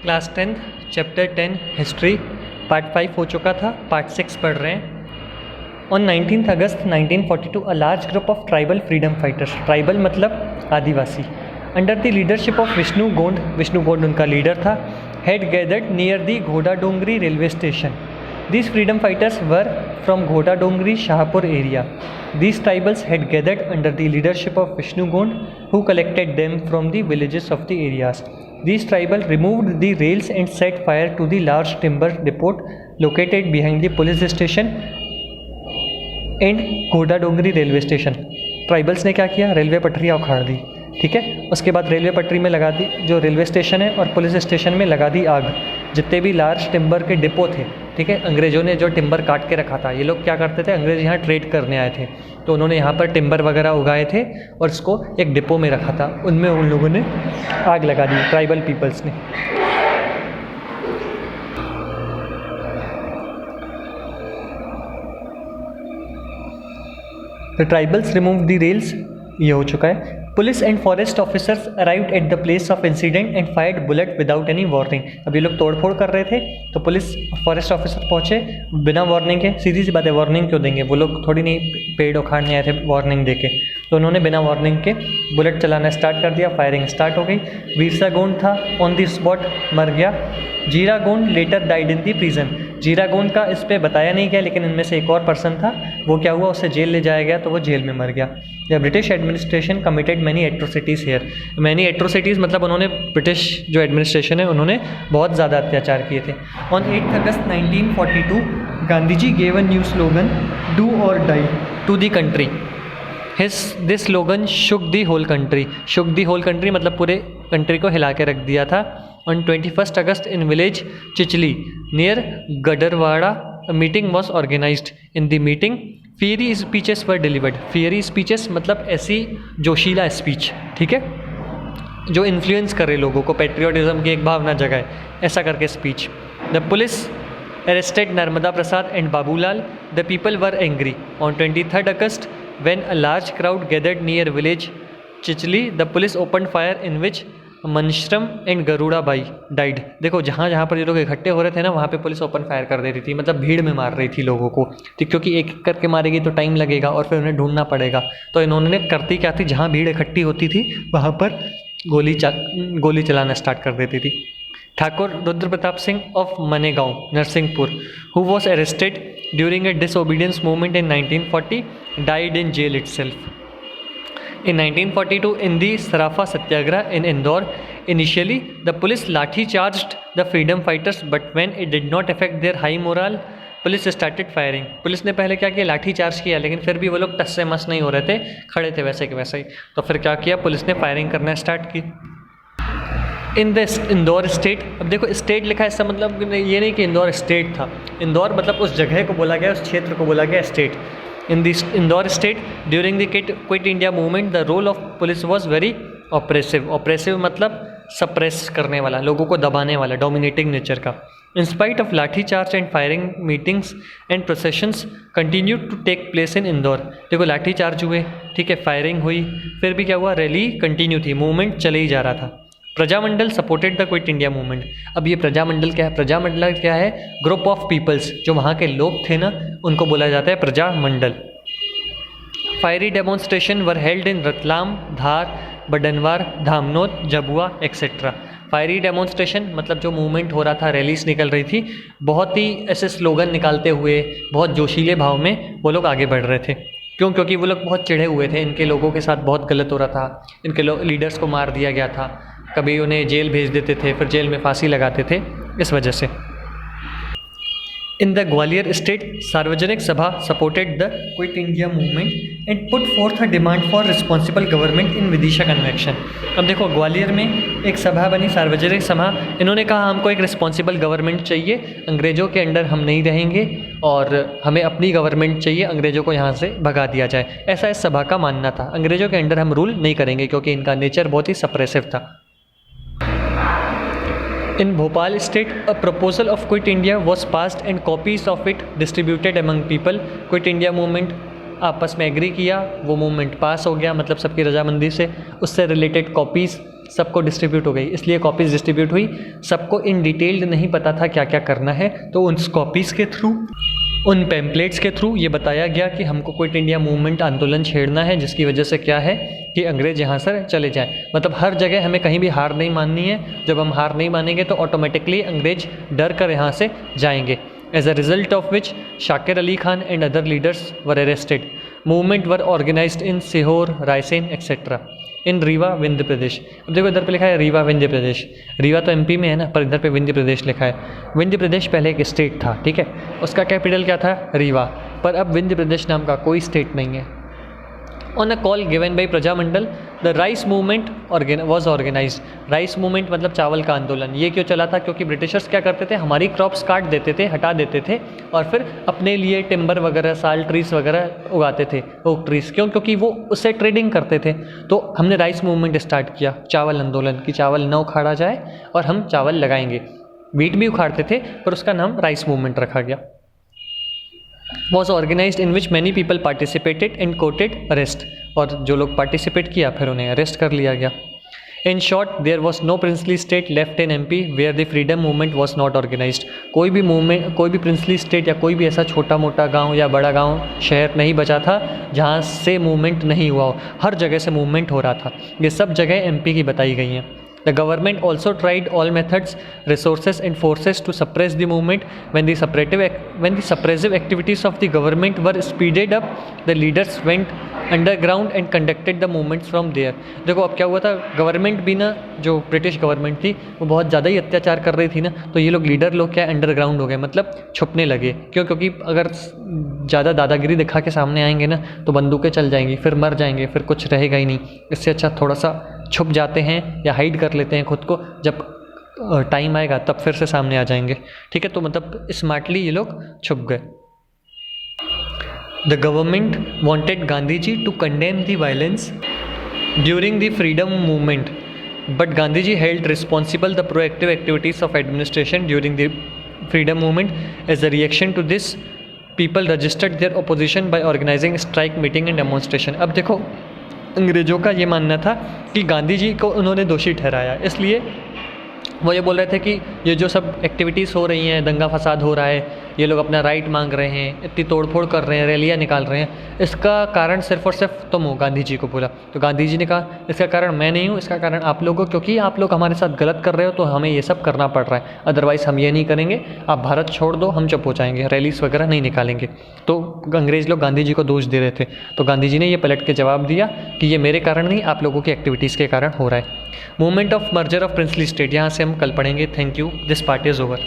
Class 10 chapter 10 history part 5 हो चुका था, पार्ट 6 पढ़ रहे हैं। On 19 August 1942 a large group of tribal freedom fighters, tribal मतलब आदिवासी, under the leadership of Vishnu Gond उनका लीडर था, had gathered near the Ghoda Dongri railway station. These freedom fighters were from Ghoda Dongri Shahpur area. These tribals had gathered under the leadership of Vishnu Gond, who collected them from the villages of the areas. These tribals removed the rails and set fire to the large timber depot located behind the police station and Ghoda Dongri railway station. Tribals ने क्या किया, railway पटरियाँ उखाड़ दी, ठीक है। उसके बाद railway पटरी में लगा दी, जो रेलवे स्टेशन है और पुलिस स्टेशन में लगा दी आग। जितने भी लार्ज टिम्बर के डिपो थे, ठीक है, अंग्रेज़ों ने जो टिम्बर काट के रखा था, ये लोग क्या करते थे, अंग्रेज़ यहाँ ट्रेड करने आए थे, तो उन्होंने यहाँ पर टिम्बर वगैरह उगाए थे और इसको एक डिपो में रखा था, उनमें उन लोगों ने आग लगा दी, ट्राइबल पीपल्स ने। The tribals remove the rails, ये हो चुका है। Police and forest officers arrived at the place of incident and fired bullet without any warning. अब ये लोग तोड़फोड़ कर रहे थे, तो पुलिस फॉरेस्ट ऑफिसर पहुंचे बिना वार्निंग के। सीधी सी बात है, वार्निंग क्यों देंगे, वो लोग थोड़ी नहीं पेड़ उखाड़ने आए थे वार्निंग देके, तो उन्होंने बिना वार्निंग के बुलेट चलाना स्टार्ट कर दिया, फायरिंग स्टार्ट हो गई। वीरसा गोंड था ऑन द स्पॉट, मर गया। Jira Gond later died in the prison. Jira Gond का इस पर बताया नहीं गया, लेकिन इनमें से एक और पर्सन था, वो क्या हुआ, उसे जेल ले जाया गया, तो वो जेल में मर गया। The British administration committed many atrocities here. Many atrocities मतलब उन्होंने, ब्रिटिश जो एडमिनिस्ट्रेशन है उन्होंने बहुत ज़्यादा अत्याचार किए थे। On 8 August 1942 Gandhi ji gave a new slogan, do or die to the country. This slogan shook the whole country. Shook the whole country मतलब पूरे कंट्री को हिला के रख दिया था। On 21 August in village Chichli near Gadarwara meeting was organised. In the meeting fiery speeches were delivered. Fiery speeches मतलब ऐसी जोशीला स्पीच, ठीक है, जो इन्फ्लुएंस करे लोगों को, पेट्रियोटिज्म की एक भावना जगाए, ऐसा करके speech. The police arrested Narmada Prasad and Babulal. The people were angry. On 23rd August, when a large crowd gathered near village Chichli, the police opened fire in which Manshram and Garuda Bai died. देखो जहाँ जहाँ पर ये लोग इकट्ठे हो रहे थे ना, वहाँ पे पुलिस ओपन फायर कर देती थी, मतलब भीड़ में मार रही थी लोगों को, ठीक, क्योंकि एक करके मारेगी तो टाइम लगेगा और फिर उन्हें ढूंढना पड़ेगा। तो इन्होंने करती क्या थी, जहाँ भीड़ इकट्ठी होती थी वहाँ पर गोली चलाना स्टार्ट कर देती थी। Thakur Rudra Pratap Singh of Manegaon Narsinghpur, who was arrested during a disobedience movement in 1940, died in jail itself. In 1942, in the Sarafa Satyagraha in Indore, initially the police lathi charged the freedom fighters, but when it did not affect their high morale, police started firing. Police ने पहले क्या किया, लाठी charge किया, लेकिन फिर भी वो लोग टस से मस नहीं हो रहे थे, खड़े थे वैसे के वैसे ही, तो फिर क्या किया, पुलिस ने फायरिंग करना स्टार्ट की। इन द इंदौर स्टेट, अब देखो स्टेट लिखा है, इसका मतलब ये नहीं कि इंदौर स्टेट था, इंदौर मतलब उस जगह को बोला गया, उस क्षेत्र को बोला गया state. In the Indore state during the quit India movement the role of police was very oppressive. Oppressive मतलब सप्रेस करने वाला, लोगों को दबाने वाला, डोमिनेटिंग नेचर का। In spite of lathi charge and firing, meetings and processions continue to take place in Indore. देखो lathi charge हुए, ठीक है, फायरिंग हुई, फिर भी क्या हुआ, रैली कंटिन्यू थी, मूवमेंट चले ही जा रहा था। Prajamandal supported the quit India movement. अब ये प्रजामंडल क्या है, प्रजामंडल क्या है, ग्रुप ऑफ पीपल्स, जो वहाँ के लोग थे ना, उनको बोला जाता है Prajamandal. Fiery demonstration were held in Ratlam, Dhar, Badnawar, Dhamnod, Jhabua etcetera. Fiery demonstration मतलब जो मूवमेंट हो रहा था, रैलीज निकल रही थी, बहुत ही ऐसे स्लोगन निकालते हुए, बहुत जोशीले भाव में वो लोग आगे बढ़ रहे थे। क्यों, क्योंकि वो लोग बहुत चिढ़े हुए थे, इनके लोगों के साथ बहुत गलत हो रहा था, इनके लीडर्स को मार दिया गया था, कभी उन्हें जेल भेज देते थे, फिर जेल में फांसी लगाते थे, इस वजह से। इन द ग्वालियर स्टेट सार्वजनिक सभा supported the quit India movement and put fourth a demand for responsible government in Vidisha convection. अब देखो ग्वालियर में एक सभा बनी, सार्वजनिक सभा, इन्होंने कहा हमको एक रिस्पॉन्सिबल गवर्नमेंट चाहिए, अंग्रेज़ों के अंडर हम नहीं रहेंगे और हमें अपनी गवर्नमेंट चाहिए, अंग्रेज़ों को यहाँ से भगा दिया जाए, ऐसा इस सभा का मानना था। अंग्रेज़ों के अंडर हम रूल नहीं करेंगे क्योंकि इनका नेचर बहुत ही सप्रेसिव था। In Bhopal state, a proposal of Quit India was passed and copies of it distributed among people. Quit India movement आपस में एग्री किया, वो मूवमेंट पास हो गया, मतलब सबकी रजामंदी से, उससे रिलेटेड कॉपीज़ सबको डिस्ट्रीब्यूट हो गई, इसलिए कॉपीज़ डिस्ट्रीब्यूट हुई। सबको इन डिटेल्ड नहीं पता था क्या क्या करना है, तो उन कॉपीज़ के थ्रू, उन पैम्पलेट्स के थ्रू ये बताया गया कि हमको क्विट इंडिया मूवमेंट आंदोलन छेड़ना है, जिसकी वजह से क्या है कि अंग्रेज़ यहाँ से चले जाएं। मतलब हर जगह हमें कहीं भी हार नहीं माननी है। जब हम हार नहीं मानेंगे तो ऑटोमेटिकली अंग्रेज डर कर यहाँ से जाएंगे। As a result of which Shakir Ali Khan and other leaders were arrested. Movement were organized in Sihor, Raisen, etc. in Rewa Vindhya प्रदेश। अब देखो इधर पे लिखा है रीवा विंध्य प्रदेश, रीवा तो एमपी में है ना, पर इधर पे विंध्य प्रदेश लिखा है। विंध्य प्रदेश पहले एक स्टेट था, ठीक है, उसका कैपिटल क्या था, रीवा, पर अब विंध्य प्रदेश नाम का कोई स्टेट नहीं है। On a call given by Prajamandal the rice movement was organised. Rice movement मतलब चावल का आंदोलन। ये क्यों चला था, क्योंकि ब्रिटिशर्स क्या करते थे, हमारी क्रॉप्स काट देते थे, हटा देते थे, और फिर अपने लिए टिम्बर वगैरह, साल ट्रीज वगैरह उगाते थे, ओक ट्रीज। क्यों, क्योंकि वो उससे ट्रेडिंग करते थे। तो हमने राइस मूवमेंट स्टार्ट किया, चावल आंदोलन, कि चावल न उखाड़ा जाए और हम चावल लगाएंगे। वीट भी उखाड़ते थे, पर उसका नाम राइस मूवमेंट रखा गया। was organized in which many people participated and quoted arrest, और जो लोग पार्टिसिपेट किया फिर उन्हें अरेस्ट कर लिया गया। In short, there was no princely state left in MP where the freedom movement was not organized. कोई भी मूवमेंट, कोई भी प्रिंसली स्टेट या कोई भी ऐसा छोटा मोटा गांव या बड़ा गांव, शहर नहीं बचा था जहां से मूवमेंट नहीं हुआ हो। हर जगह से मूवमेंट हो रहा था। ये सब जगह MP की बताई गई हैं। The government also tried all methods, resources and forces to suppress the movement. When the suppressive activities of the government were speeded up, the leaders went underground and conducted the movements from there. देखो अब क्या हुआ था, government भी ना, जो British government थी वो बहुत ज़्यादा ही अत्याचार कर रही थी ना, तो ये लोग लीडर लोग क्या अंडरग्राउंड हो गए, मतलब छुपने लगे। क्यों, क्योंकि अगर ज़्यादा दादागिरी दिखा के सामने आएंगे ना तो बंदूकें चल जाएंगी, फिर मर जाएंगे, फिर कुछ रहेगा ही नहीं। इससे अच्छा थोड़ा सा छुप जाते हैं या हाइड कर लेते हैं खुद को, जब टाइम आएगा तब फिर से सामने आ जाएंगे, ठीक है। तो मतलब स्मार्टली ये लोग छुप गए। The government wanted Gandhi ji to condemn the violence during the freedom movement, but Gandhi ji held responsible the proactive activities of administration during the freedom movement. As a reaction to this, people registered their opposition by organising strike, meeting and demonstration. अब देखो अंग्रेज़ों का ये मानना था कि गांधी जी को उन्होंने दोषी ठहराया, इसलिए वो ये बोल रहे थे कि ये जो सब एक्टिविटीज़ हो रही हैं, दंगा फसाद हो रहा है, ये लोग अपना राइट मांग रहे हैं, इतनी तोड़फोड़ कर रहे हैं, रैलियाँ निकाल रहे हैं, इसका कारण सिर्फ और सिर्फ तुम हो। गांधी जी को बोला तो गांधी जी ने कहा इसका कारण मैं नहीं हूँ, इसका कारण आप लोग हो, क्योंकि आप लोग हमारे साथ गलत कर रहे हो तो हमें ये सब करना पड़ रहा है, अदरवाइज़ हम ये नहीं करेंगे, आप भारत छोड़ दो, हम चुप हो जाएंगे, रैलीस वगैरह नहीं निकालेंगे। तो अंग्रेज़ लोग गांधी जी को दोष दे रहे थे, तो गांधी जी ने ये पलट के जवाब दिया कि ये मेरे कारण नहीं, आप लोगों की एक्टिविटीज़ के कारण हो रहा है। Movement of merger of princely state, यहाँ से हम कल पढ़ेंगे। Thank you, this part is over.